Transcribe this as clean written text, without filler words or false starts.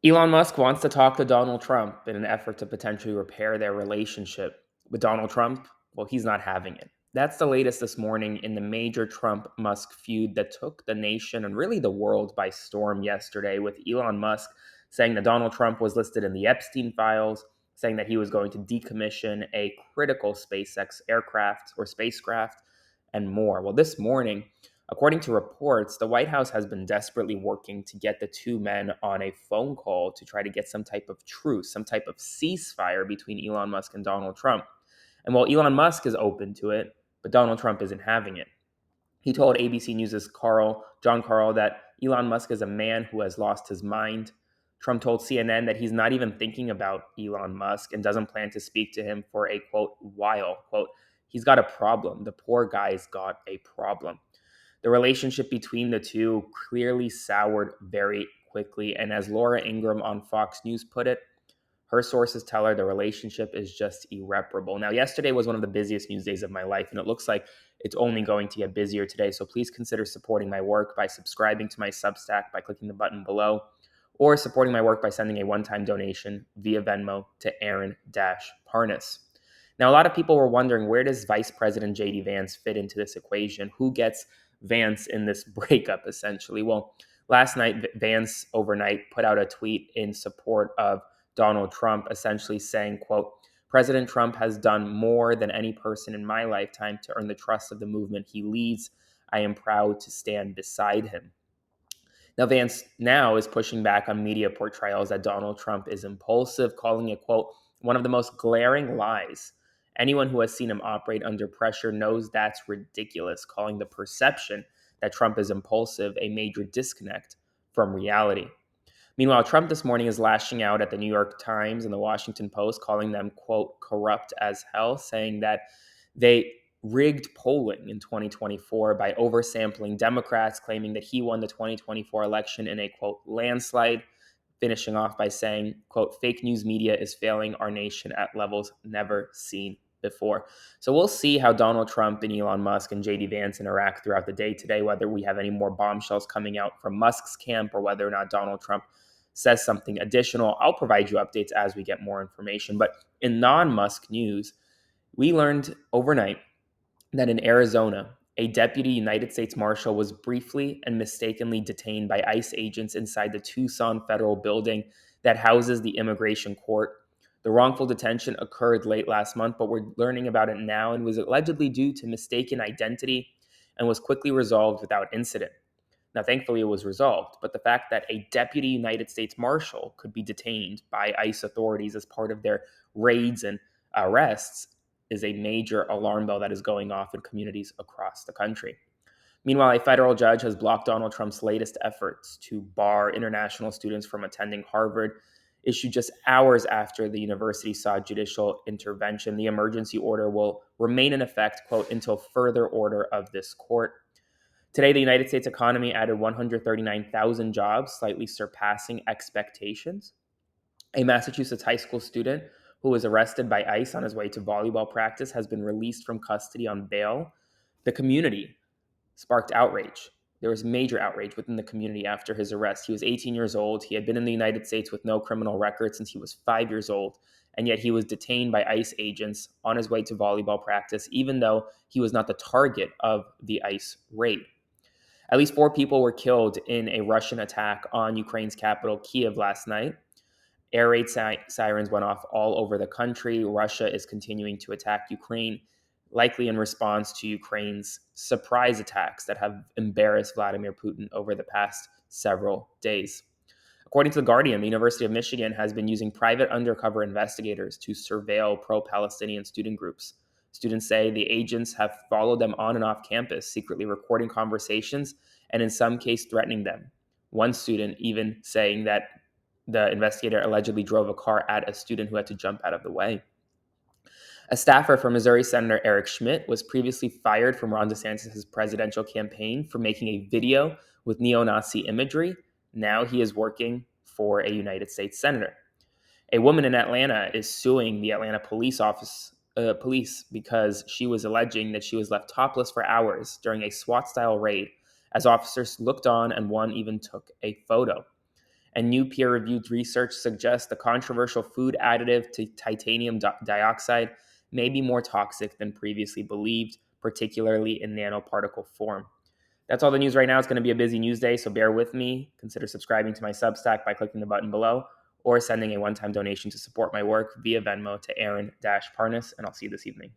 Elon Musk wants to talk to Donald Trump in an effort to potentially repair their relationship. With Donald Trump, well, he's not having it. That's the latest this morning in the major Trump Musk feud that took the nation and really the world by storm yesterday, with Elon Musk saying that Donald Trump was listed in the Epstein files, saying that he was going to decommission a critical SpaceX aircraft or spacecraft, and more. Well, this morning, according to reports, the White House has been desperately working to get the two men on a phone call to try to get some type of truce, some type of ceasefire between Elon Musk and Donald Trump. And while Elon Musk is open to it, but Donald Trump isn't having it. He told ABC News' John Carl, that Elon Musk is a man who has lost his mind. Trump told CNN that he's not even thinking about Elon Musk and doesn't plan to speak to him for a quote while. Quote, he's got a problem. The poor guy's got a problem. The relationship between the two clearly soured very quickly. And as Laura Ingraham on Fox News put it, her sources tell her the relationship is just irreparable. Now, yesterday was one of the busiest news days of my life, and it looks like it's only going to get busier today. So please consider supporting my work by subscribing to my Substack by clicking the button below, or supporting my work by sending a one-time donation via Venmo to Aaron-Parnas. Now, a lot of people were wondering, where does Vice President J.D. Vance fit into this equation? Who gets Vance in this breakup, essentially? Well, last night, Vance overnight put out a tweet in support of Donald Trump, essentially saying, quote, President Trump has done more than any person in my lifetime to earn the trust of the movement he leads. I am proud to stand beside him. Now, Vance now is pushing back on media portrayals that Donald Trump is impulsive, calling it, quote, one of the most glaring lies. Anyone who has seen him operate under pressure knows that's ridiculous, calling the perception that Trump is impulsive a major disconnect from reality. Meanwhile, Trump this morning is lashing out at the New York Times and the Washington Post, calling them, quote, corrupt as hell, saying that they rigged polling in 2024 by oversampling Democrats, claiming that he won the 2024 election in a, quote, landslide, finishing off by saying, quote, fake news media is failing our nation at levels never seen before. So we'll see how Donald Trump and Elon Musk and JD Vance interact throughout the day today, whether we have any more bombshells coming out from Musk's camp or whether or not Donald Trump says something additional. I'll provide you updates as we get more information. But in non-Musk news, we learned overnight that in Arizona, a deputy United States Marshal was briefly and mistakenly detained by ICE agents inside the Tucson federal building that houses the immigration court. The wrongful detention occurred late last month, but we're learning about it now, and was allegedly due to mistaken identity and was quickly resolved without incident. Now, thankfully, it was resolved, but the fact that a deputy United States Marshal could be detained by ICE authorities as part of their raids and arrests is a major alarm bell that is going off in communities across the country. Meanwhile, a federal judge has blocked Donald Trump's latest efforts to bar international students from attending Harvard, issued just hours after the university saw judicial intervention. The emergency order will remain in effect, quote, until further order of this court. Today, the United States economy added 139,000 jobs, slightly surpassing expectations. A Massachusetts high school student who was arrested by ICE on his way to volleyball practice has been released from custody on bail. The community sparked outrage. There was major outrage within the community after his arrest. He was 18 years old. He had been in the United States with no criminal record since he was 5 years old, and yet he was detained by ICE agents on his way to volleyball practice, even though he was not the target of the ICE raid. At least 4 people were killed in a Russian attack on Ukraine's capital, Kiev, last night. Air raid sirens went off all over the country. Russia is continuing to attack Ukraine, likely in response to Ukraine's surprise attacks that have embarrassed Vladimir Putin over the past several days. According to The Guardian, the University of Michigan has been using private undercover investigators to surveil pro-Palestinian student groups. Students say the agents have followed them on and off campus, secretly recording conversations and in some case threatening them. One student even saying that the investigator allegedly drove a car at a student who had to jump out of the way. A staffer for Missouri Senator Eric Schmidt was previously fired from Ron DeSantis' presidential campaign for making a video with neo-Nazi imagery. Now he is working for a United States senator. A woman in Atlanta is suing the Atlanta police because she was alleging that she was left topless for hours during a SWAT-style raid as officers looked on and one even took a photo. And new peer-reviewed research suggests the controversial food additive to titanium dioxide may be more toxic than previously believed, particularly in nanoparticle form. That's all the news right now. It's going to be a busy news day, so bear with me. Consider subscribing to my Substack by clicking the button below or sending a one-time donation to support my work via Venmo to Aaron-Parnas, and I'll see you this evening.